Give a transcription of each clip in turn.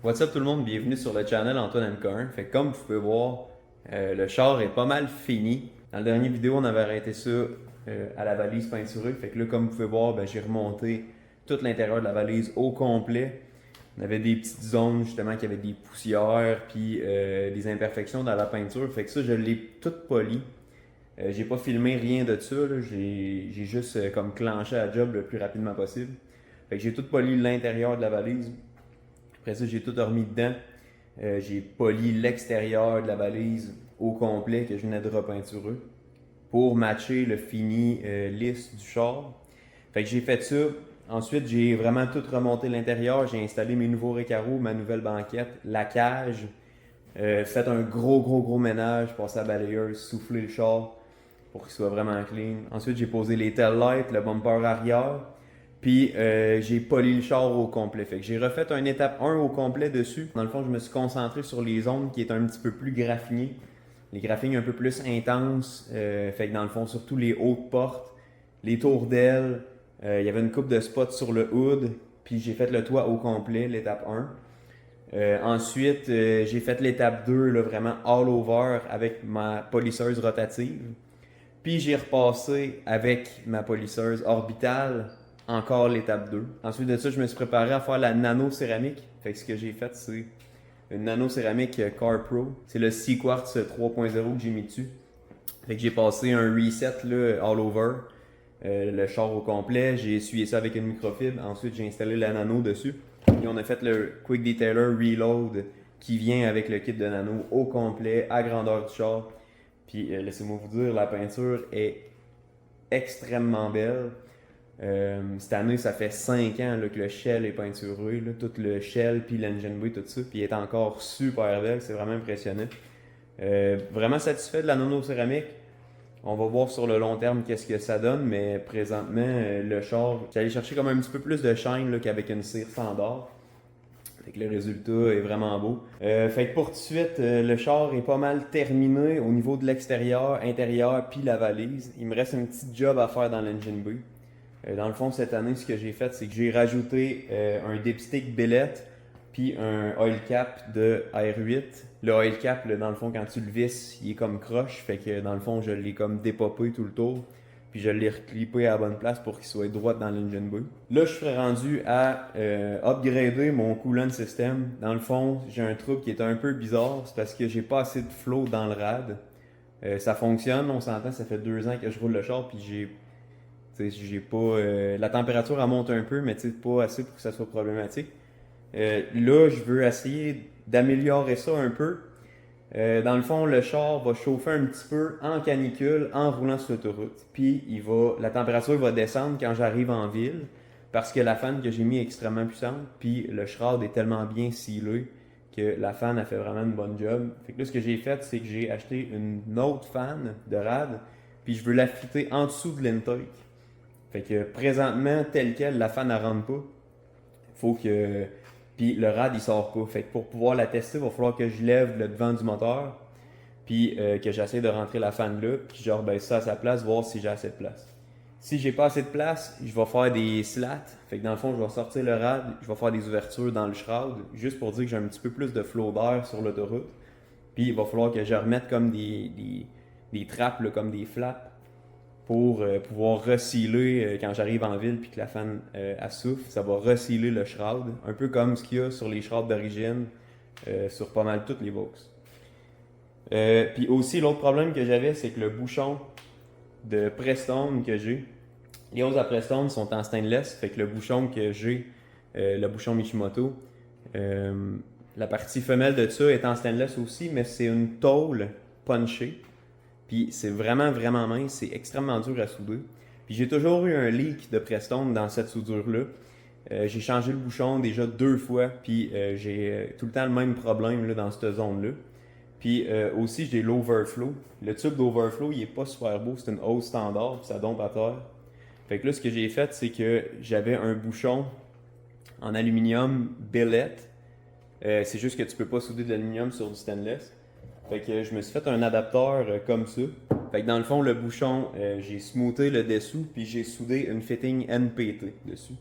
What's up tout le monde, bienvenue sur le channel Antoine MK1. Fait que comme vous pouvez voir, le char est pas mal fini. Dans la dernière vidéo, on avait arrêté ça à la valise peinturée. Fait que là, comme vous pouvez voir, j'ai remonté tout l'intérieur de la valise au complet. On avait des petites zones justement qui avaient des poussières puis des imperfections dans la peinture. Fait que ça, je l'ai tout poli. J'ai pas filmé rien de ça, là. J'ai juste comme clenché la job le plus rapidement possible. Fait que j'ai tout poli l'intérieur de la valise. Après ça, j'ai tout remis dedans. J'ai poli l'extérieur de la valise au complet que je venais de repeinturer pour matcher le fini lisse du char. Fait que j'ai fait ça. Ensuite, j'ai vraiment tout remonté l'intérieur. J'ai installé mes nouveaux récaros, ma nouvelle banquette, la cage. Fait un gros ménage, passé à la balayeuse, soufflé le char pour qu'il soit vraiment clean. Ensuite, j'ai posé les tail lights, le bumper arrière. Puis j'ai poli le char au complet. Fait que j'ai refait une étape 1 au complet dessus. Dans le fond, je me suis concentré sur les zones qui étaient un petit peu plus graffinées. Les graphings un peu plus intenses. Fait que dans le fond, surtout les hautes portes, les tours d'ailes. Il y avait une coupe de spots sur le hood. Puis j'ai fait le toit au complet, l'étape 1. Ensuite, j'ai fait l'étape 2, là, vraiment all over avec ma polisseuse rotative. Puis j'ai repassé avec ma polisseuse orbitale, encore l'étape 2. Ensuite de ça, je me suis préparé à faire la nano-céramique. Fait que ce que j'ai fait, c'est une nano-céramique Car Pro. C'est le C-Quartz 3.0 que j'ai mis dessus. Fait que j'ai passé un reset là, all over, le char au complet. J'ai essuyé ça avec une microfibre. Ensuite, j'ai installé la nano dessus. Et on a fait le Quick Detailer Reload qui vient avec le kit de nano au complet, à grandeur du char. Puis laissez-moi vous dire, la peinture est extrêmement belle. Cette année, ça fait 5 ans là, que le shell est peinturé, là, tout le shell, puis l'engine bay, tout ça, puis il est encore super belle, c'est vraiment impressionnant. Vraiment satisfait de la nano-céramique. On va voir sur le long terme qu'est-ce que ça donne, mais présentement, le char, j'allais chercher comme un petit peu plus de shine là, qu'avec une cire standard. Fait que le résultat est vraiment beau. Fait que pour tout de suite, le char est pas mal terminé au niveau de l'extérieur, intérieur, puis la valise. Il me reste un petit job à faire dans l'engine bay. Dans le fond, cette année, ce que j'ai fait, c'est que j'ai rajouté un dipstick billet puis un oil cap de R8. Le oil cap, là, dans le fond, quand tu le visses, il est comme croche. Fait que dans le fond, je l'ai comme dépopé tout le tour. Puis je l'ai reclippé à la bonne place pour qu'il soit droit dans l'engine bay. Là, je serais rendu à upgrader mon coolant system. Dans le fond, j'ai un truc qui est un peu bizarre. C'est parce que j'ai pas assez de flow dans le rad. Ça fonctionne, on s'entend, ça fait 2 ans que je roule le char, puis j'ai pas. La température elle monte un peu, mais pas assez pour que ça soit problématique. Là, je veux essayer d'améliorer ça un peu. Dans le fond, le char va chauffer un petit peu en canicule en roulant sur l'autoroute. Puis la température va descendre quand j'arrive en ville parce que la fan que j'ai mis est extrêmement puissante. Puis le shroud est tellement bien scellé que la fan a fait vraiment une bonne job. Fait que là, ce que j'ai fait, c'est que j'ai acheté une autre fan de rad. Puis je veux la fitter en dessous de l'intake. Fait que présentement, tel quel, la fan ne rentre pas. Faut que. Puis le rad il sort pas. Fait que pour pouvoir la tester, il va falloir que je lève le devant du moteur. Puis que j'essaie de rentrer la fan là. Puis genre ben ça à sa place, voir si j'ai assez de place. Si j'ai pas assez de place, je vais faire des slats. Fait que dans le fond, je vais sortir le rad, je vais faire des ouvertures dans le shroud, juste pour dire que j'ai un petit peu plus de flow d'air sur l'autoroute. Puis il va falloir que je remette comme des trappes, là, comme des flaps pour pouvoir resealer quand j'arrive en ville puis que la fan souffle, ça va resealer le shroud, un peu comme ce qu'il y a sur les shrouds d'origine sur pas mal toutes les box. Puis aussi l'autre problème que j'avais, c'est que le bouchon de Prestone que j'ai, les hoses à Prestone sont en stainless, fait que le bouchon que j'ai, le bouchon Mishimoto, euh, la partie femelle de ça est en stainless aussi, mais c'est une tôle punchée. Puis c'est vraiment mince, c'est extrêmement dur à souder. Puis j'ai toujours eu un leak de Prestone dans cette soudure-là. J'ai changé le bouchon déjà 2 fois, puis j'ai tout le temps le même problème là, dans cette zone-là. Puis aussi j'ai l'overflow. Le tube d'overflow, il est pas super beau, c'est une hose standard, puis ça dompe à terre. Fait que là, ce que j'ai fait, c'est que j'avais un bouchon en aluminium billet. C'est juste que tu peux pas souder de l'aluminium sur du stainless. Fait que je me suis fait un adapteur comme ça. Fait que dans le fond, le bouchon, j'ai smoothé le dessous, puis j'ai soudé une fitting NPT dessus.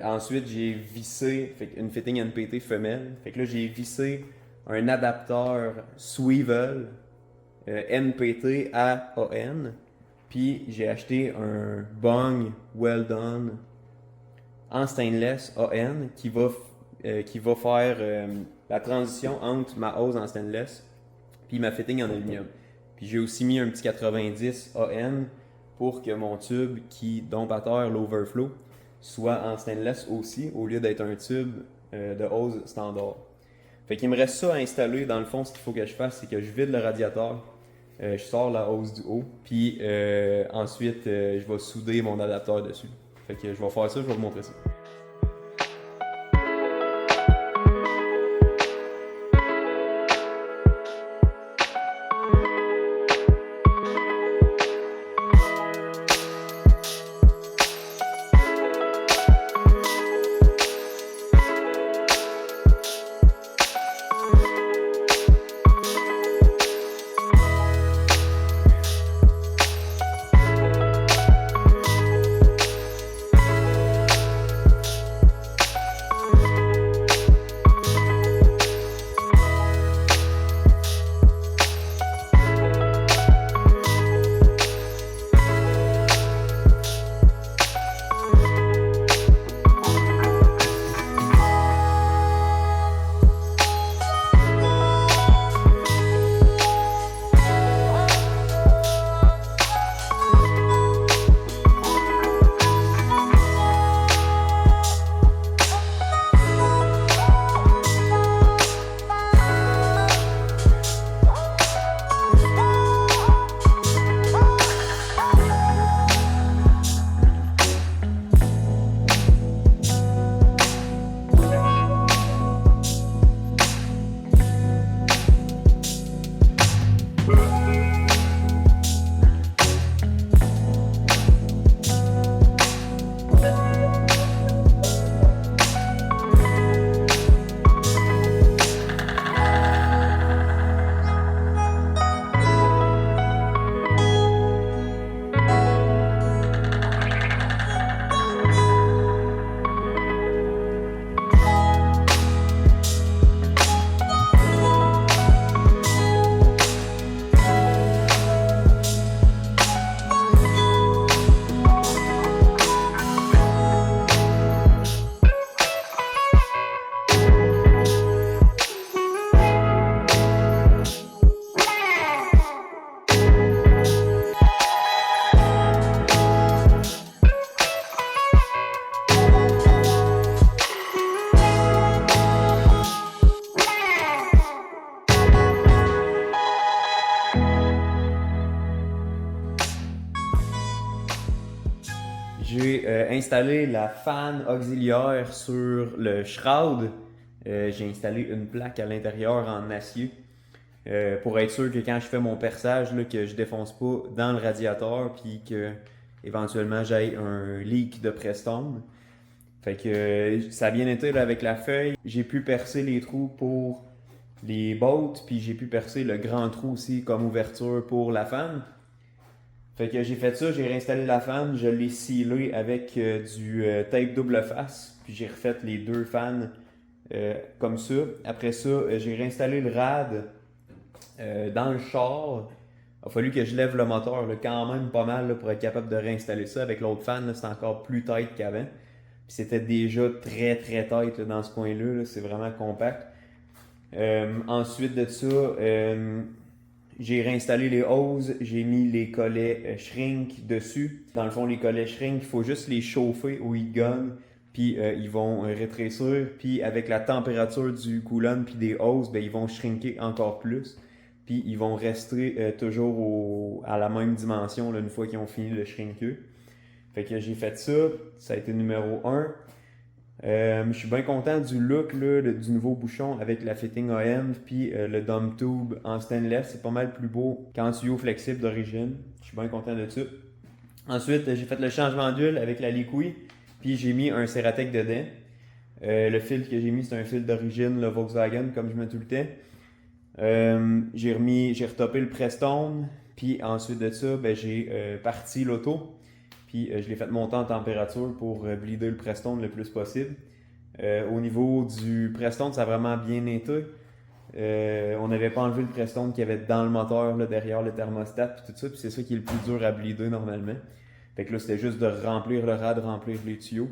Ensuite, j'ai vissé une fitting NPT femelle. Fait que là, j'ai vissé un adapteur Swivel NPT à AN. Puis j'ai acheté un bung well done en stainless AN qui va faire la transition entre ma hose en stainless puis ma fitting en aluminium. Puis j'ai aussi mis un petit 90 AN pour que mon tube qui dompe à terre, l'overflow, soit en stainless aussi, au lieu d'être un tube de hose standard. Fait qu'il me reste ça à installer. Dans le fond, ce qu'il faut que je fasse, c'est que je vide le radiateur, je sors la hose du haut, puis ensuite, je vais souder mon adapteur dessus. Fait que je vais faire ça, je vais vous montrer ça. J'ai installé la fan auxiliaire sur le shroud. J'ai installé une plaque à l'intérieur en acier pour être sûr que quand je fais mon perçage, là, que je défonce pas dans le radiateur puis que éventuellement j'ai un leak de Prestone. Fait que ça a bien été là, avec la feuille. J'ai pu percer les trous pour les bottes puis j'ai pu percer le grand trou aussi comme ouverture pour la fan. Fait que j'ai fait ça, j'ai réinstallé la fan, je l'ai scellé avec du tape double face, puis j'ai refait les deux fans comme ça. Après ça, j'ai réinstallé le rad dans le char. Il a fallu que je lève le moteur là, quand même pas mal là, pour être capable de réinstaller ça. Avec l'autre fan, c'est encore plus tight qu'avant. Puis c'était déjà très très tight là, dans ce coin-là, c'est vraiment compact. Ensuite de ça, j'ai réinstallé les hoses, j'ai mis les collets shrink dessus. Dans le fond, les collets shrink, il faut juste les chauffer au heat gun, puis ils vont rétrécir. Puis avec la température du coolant puis des hoses, ben, ils vont shrinker encore plus. Puis ils vont rester toujours à la même dimension là, une fois qu'ils ont fini de shrinker. Fait que j'ai fait ça, ça a été numéro 1. Je suis bien content du look là, du nouveau bouchon avec la fitting AN puis le dump tube en stainless. C'est pas mal plus beau qu'en tuyau flexible d'origine. Je suis bien content de ça. Ensuite, j'ai fait le changement d'huile avec la Liqui puis j'ai mis un Ceratec dedans. Le fil que j'ai mis, c'est un fil d'origine, le Volkswagen, comme je mets tout le temps. J'ai retopé le Prestone puis ensuite de ça, ben, j'ai parti l'auto. Puis je l'ai fait monter en température pour bleeder le Prestone le plus possible. Au niveau du Prestone, ça a vraiment bien été. On n'avait pas enlevé le Prestone qu'il y avait dans le moteur, là, derrière le thermostat, puis tout ça. Puis c'est ça qui est le plus dur à bleeder normalement. Fait que là, c'était juste de remplir le rad, remplir les tuyaux,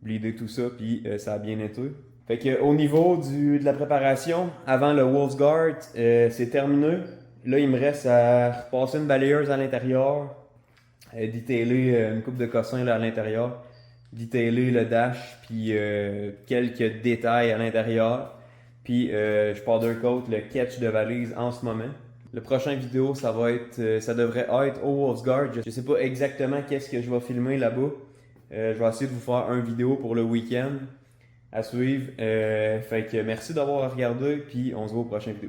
bleeder tout ça, puis ça a bien été. Fait que au niveau de la préparation, avant le Wolfsguard, c'est terminé. Là, il me reste à repasser une balayeuse à l'intérieur, detailer une coupe de cossins là, à l'intérieur, detailer le dash, puis quelques détails à l'intérieur. Puis je powder coat le catch de valise en ce moment. Le prochain vidéo, ça devrait être au Wolfsguard. Je sais pas exactement qu'est-ce que je vais filmer là-bas. Je vais essayer de vous faire une vidéo pour le week-end à suivre. Fait que merci d'avoir regardé, puis on se voit au prochain vidéo.